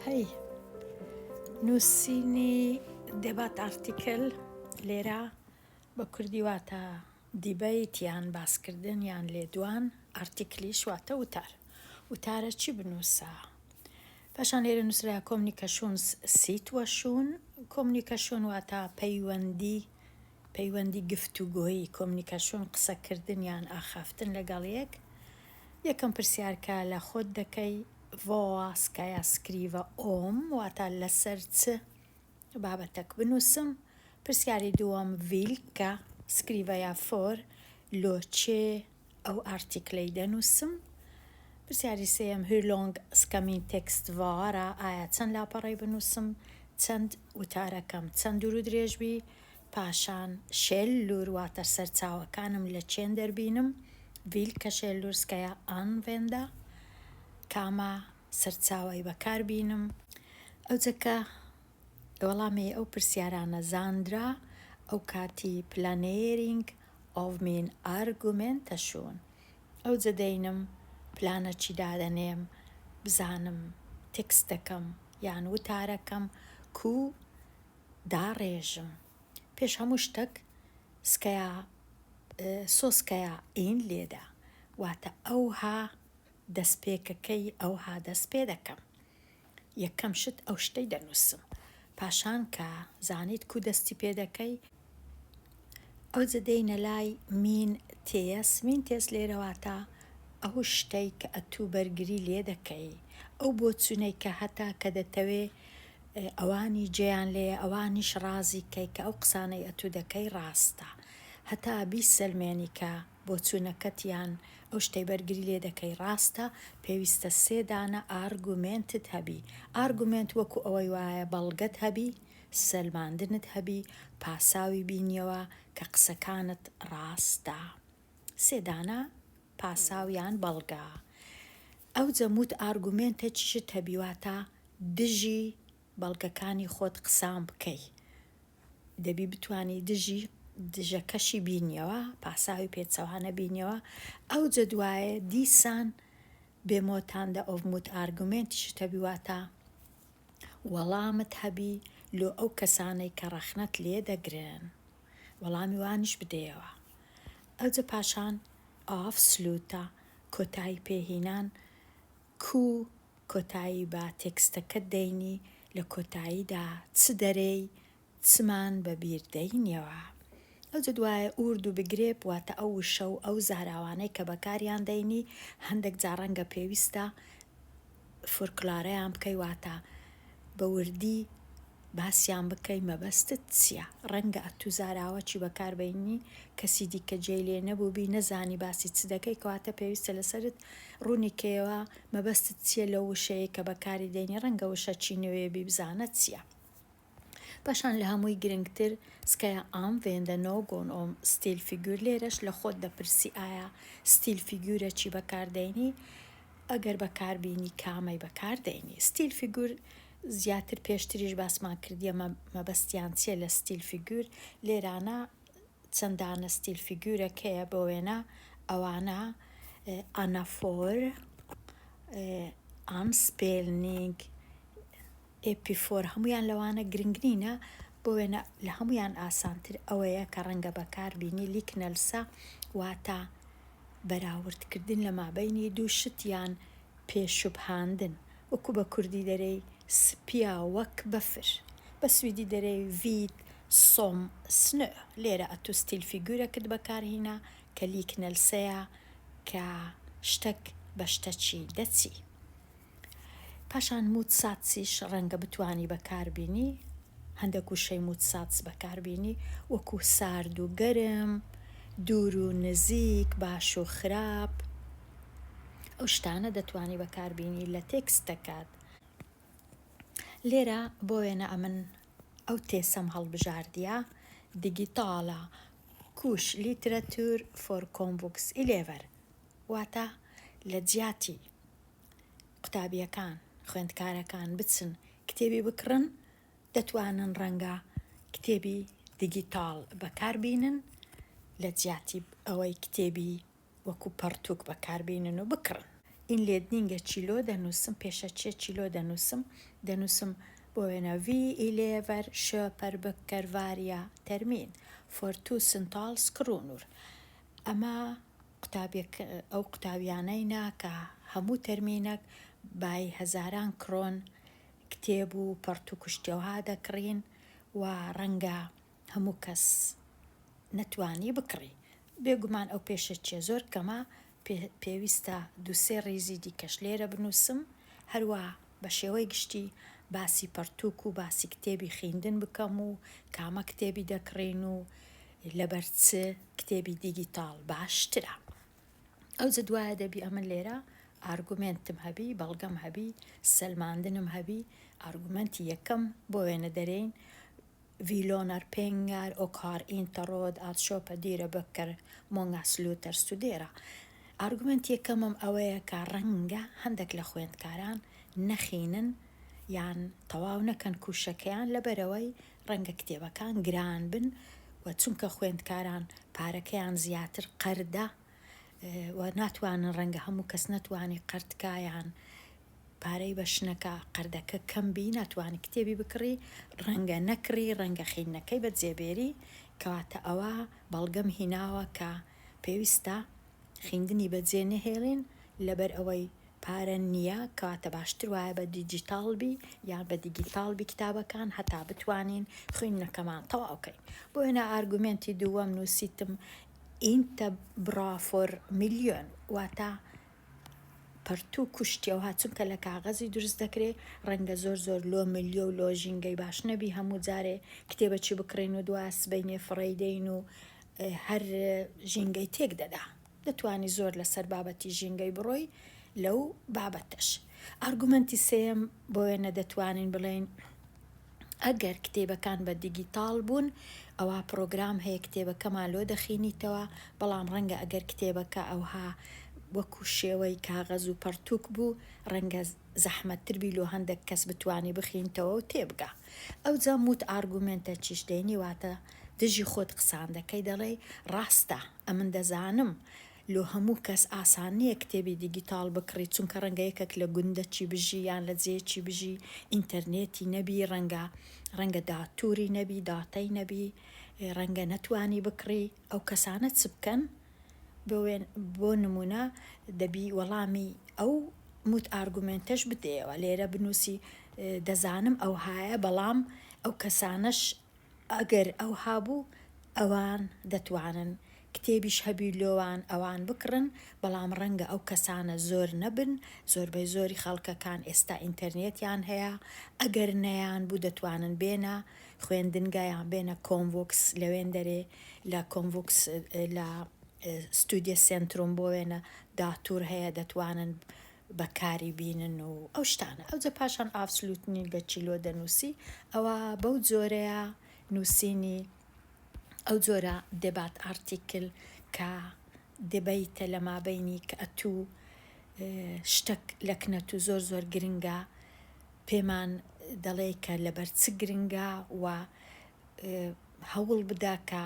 هەی نووسینی دەبات ئارتیکل لێرە بە کوردی واتە دیبەیت یان باسکردن یان لێدوان ئارتیکلیش واتە وتارە چی بنووسە پاشان لێرە نووسرا کۆمنیکەشن سیتوەشن کۆمنیکەشن واتە پەیوەندی گفتوگۆیی کۆمنیکەشن قسەکردن یان ئاخافتن لەگەڵ یەکەم پرسیارکە لە خۆت دەکەی ڤۆواسکایە سکریڤە ئۆم واتە لەسەر چ بابەتەک بنووسم. پرسیاری دووەم ڤیلکە سکریڤەیە فۆر لۆچێ ئەو ئارتیکلەی دەنووسم. پرسیاری سێیەم هیرلۆنگ سکەمین تێکست ڤارە ئایا چەند لاپەڕەی بنووسم چەند وتارەکەم چەند دوور و درێژبی. پاشان شێللور واتە سەرچاوەکانم لە چێن دەربینم. ڤیلکە شێللورسکەیە ئانڤێندە کامە سەرچاوەی بەکاربینم. ئەوجەکە وەڵامی ئەو پرسیارانە زاندرا ئەو کاتی پلانێرینگ ئۆڤ مین ئارگومێنتەشن ئەوجە دەینم پلانە چی دادەنێم بزانم تێکستەکەم یان وتارەکەم کو داڕێژم. پێش هەموو شتێک سۆسکەیە ئین لێدا واتە ئەوها دەستپێکەکەی ئەوها دەست پێ دەکەم. یەکەم شت ئەو شتەی دەنووسم پاشان کە زانیت کو دەستی پێ دەکەی ئەوجە دەینە لای مین تێس لێرەواتە ئەو شتەی کە ئەتوو بەرگری لێ دەکەی ئەو بۆچوونەی کە هەتا کە دەتەوێ ئەوانی جێیان لێ ئەوانیش ڕازی کەی کە ئەو قسانەی ئەتوو دەکەی ڕاستە هەتا بیسەلمێنی کە بۆچوونەکەتیان ئەو شتەی بەرگری لێ دەکەی ڕاستە پێویستە سێدانە ئارگومێنتت هەبی. ئارگومێنت وەکو ئەوەی وایە بەڵگەت هەبی سەلماندنت هەبی پاساوی بینیەوە کە قسەکانت ڕاستە. سێدانە پاساویان بەڵگە. ئەو جەموت ئارگومێنتێکیشت هەبی واتە دژی بەڵگەکانی خۆت قسام بکەی. دەبی بتوانی دژەکەشی بینیەوە پاساوی پێچەوانە بینیەوە. ئەو جە دوایە دیسان بێمۆتاندا ئۆڤموت ئارگومێنتیشت هەبی واتە وەڵامت هەبی لۆ ئەو کەسانەی کە ڕەخنەت لێ دەگرن وەڵامی وانیش بدەیەوە. ئەو جە پاشان ئافسلوتە کۆتایی پێهینان کۆتایی بە تێکستەکەت دەینی لە کۆتاییدا چ دەرەی چمان بەبیر دەینیەوە. ئەو جە دوایە ئورد و بگرێب واتە ئەو وشە و ئەو زاراوانەی کە بەکاریان دەینی هەندێک جا ڕەنگە پێویستە فۆرکڵارەیان بکەی واتە بە وردی باسییان بکەی مەبەستت چییە. ڕەنگە ئەتوو زاراوەچی بەکاربەینی کەسی دیکە جێی لێ نەبووبی نەزانی باسی چ دەکەی کەواتە پێویستە لەسەرت ڕوونی کێوە مەبەستت چییە لە وشەیە کە بەکاری دێنی ڕەنگە وشە چی نوێبی بزانە چییە. پاشان لە هەمووی گرنگتر سکەیە ئانڤێندە نۆگۆن ئۆم ستیل فیگور لێرەش لە خۆت دەپرسی ئایا ستیل فیگورە چی بەکاردێنی ئەگەر بەکاربینی کامەی بەکاردێنی. ستیل فیگور زیاتر پێشتریش باسمان کردیە مەبەستیان چیە لە ستیل فیگور. لێرانە چەندانە ستیل فیگورەکەیە بۆ وێنە ئەوانە ئانافۆر ئامسپێلنینگ ئێپیفۆر هەمویان لەوانە گرنگنینە بۆ وێنە لە هەمویان ئاسانتر ئەوەیە کە ڕەنگە بەکاربینی لیکنەلسە واتە بەراوردکردن لە مابەینی دوو شتیان پێشوبهاندن وەکو بە کوردی دەرەی سپیا وەک بەفر بە سویدی دەرەی ڤید سۆم سنۆ. لێرە ئەتوو ستیل فیگورەکەت بەکارهێنا کە لیکنەلسەیە کە شتێک بە شتەچی دەچی. پاشان موت ساتسیش ڕەنگە بتوانی بەکاربینی هەندێک وشەی موت ساتس بەکاربینی وەکو سارد و گەرم دوور و نزیک باش و خراپ ئەو شتانە دەتوانی بەکاربینی لە تێکستەکەت. لێرە بۆ وێنە ئەمن ئەو تێسەم هەڵبژاردیە دیگیتاڵە کوش لیترەتور فۆر کۆمڤوکس ئیلێڤەر واتە لە جیاتی قوتابیەکان خوێندکارەکان بچن کتێبی بکڕن دەتوانن ڕەنگە کتێبی دیگیتاڵ بەکاربینن لە جیاتی ئەوەی کتێبی وەکو پەرتووک بەکاربینن و بکڕن. ئین لێدنینگە چیلۆ دەنووسم پێشەچێ چیلۆ دەنووسم بۆ وێنە V11 شۆپەر بکەر ڤاریا تەرمین فۆرتو سنتاڵ سکرونور ئەمە ئەو قوتابیانەی ناکە هەموو تەرمینەک بای هەزاران کرۆن کتێب و پەرت و کوشتێوها دەکڕین و ڕەنگە هەموو کەس نەتوانی بکڕی بێگومان ئەو پێشەچێ زۆر کەمە پێویستە دووسێ ڕیزی دیکەش لێرە بنووسم هەروە بە شێوەی گشتی باسی پەرتووک و باسی کتێبی خوێندن بکەم و کامە کتێبی دەکڕین و لەبەرچ کتێبی دیجیتال باشترە ئەوجە دوایە دەبی ئەمە لێرە ئارگومنتم هەبی بەڵگەم هەبی سەلماندنم هەبی ئارگومنتی یەکەم بۆ وێنە دەرێن vilonar pengar och har inte råd att köpa dyra böcker. Många slutar studera. Argument yekەمم ئەوەیە کە ڕەنگە هەندێک لە خوێندکاران نەخینن یان تەواو نەکەن کوشەکەیان لەبەرەوەی ڕەنگە کتێبەکان گران بن و چونکە خوێندکاران پارەکەیان زیاتر قەردە و ناتوانن ڕەنگە هەموو کەس نەتوانی قەردکایان پارەی بەشنەکە قەردەکە کەمبی ناتوانانی کتێبی بکڕی ڕەنگە نەکڕی ڕەنگە خینەکەی بە جێبێری کەواتە ئەوە بەڵگەم هیناوە کە پێویستە خوێندنی بەجێ نەهێڵین لەبەر ئەوەی پارە نییە کەواتە باشتر وایە بە دیجیتالبی یان بە دیجیتالبی کتابەکان هەتا بتوانین خوێندنەکەمان تەواوکەین بۆ وێنە ئارگومنتی دووەم نووسیتم ئینتە برافۆر میلیۆن واتە پەرتوو کوشتێوها چونکە لە کاغەزی دروست دەکرێت ڕەنگە زۆر لۆ ملیۆ و لۆ ژینگەی باش نەبی هەموو جارێ کتێبەچی بکڕین و دوای سبەینێ فڕێدەین و هەر ژینگەی تێک دەدا دەتوانی زۆر لەسەر بابەتی ژینگەی بڕۆی لەو بابەتەش ئارگومنتی سێم بۆ وێنە دەتوانین بڵێن ئەگەر کتێبەکان بە دیجیتال بوون ئەوە پرۆگرام هەیە کتێبەکەمان لۆ دەخینیتەوە بەڵام ڕەنگە ئەگەر کتێبەکە ئەوها وەکو شێوەی کاغەز و پەرتووک بوو ڕەنگە زەحمەتتر بی لۆ هەندێک کەس بتوانی بخینتەوە و تێبگا ئەو جەموت ئارگومنتە چیش دێنی واتە دژی خۆت قسان دەکەی دەڵێ ڕاستە ئەمن دەزانم لۆ هەموو کەس ئاسان نییە کتێبی دیجیتال بکڕی چونکە ڕەنگە یەکێک لە گوندە چی بژی یان لە جێکی بژی ئینتەرنێتی نەبی ڕەنگە داتوری نەبی داتەی نەبی ڕەنگە نەتوانی بکڕی ئەو کەسانە چ بکەن بۆ نمونە دەبی وەڵامی ئەو موت ئارگومنتەش بدەیەوە لێرە بنووسی دەزانم ئەو هایە بەڵام ئەو کەسانش ئەگەر ئەو هابوو ئەوان دەتوانن کتێبیش هەبی لۆوان ئەوان بکڕن بەڵام ڕەنگە ئەو کەسانە زۆر نەبن زۆربەی زۆری خەڵکەکان ئێستا ئینتەرنێتیان هەیە ئەگەر نەیان بوو دەتوانن بێنە خوێندنگایان بێنە کۆمڤۆکس لەوێن دەرێ لە کۆمڤۆکس لە ستودیە سنتروم بۆ وێنە داتور هەیە دەتوانن بەکاری بینن و ئەو شتانە ئەوجە پاشان ئافسلوتنی گە چیلۆ دەنووسی ئەوە بەو جۆرەیە نووسینی ئەو جۆرە دێبات ئارتیکل کە دەبیتە لە مابینی کە ئەتوو شتێک لەکنەت و زۆر گرنگە پێمان دەڵێ کە لەبەر چ گرنگە و هەوڵ بدا کە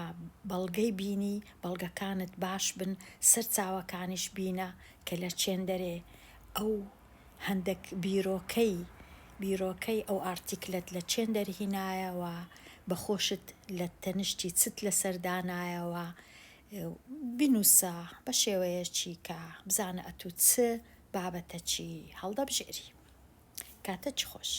بەڵگەی بینی بەڵگەکانت باش بن سەرچاوەکانیش بینە کە لە چێندەرێ ئەو هەندێک بیرۆکەی ئەو ئارتیکلت لە چێن دەرهینایەوە بەخۆشت لە تەنشتی چت لە سەردانایەوە بنووسە بە شێوەیەکی کە بزانە ئەتوو چ بابەتە چی هەڵدەبژێری کاتە چ خۆش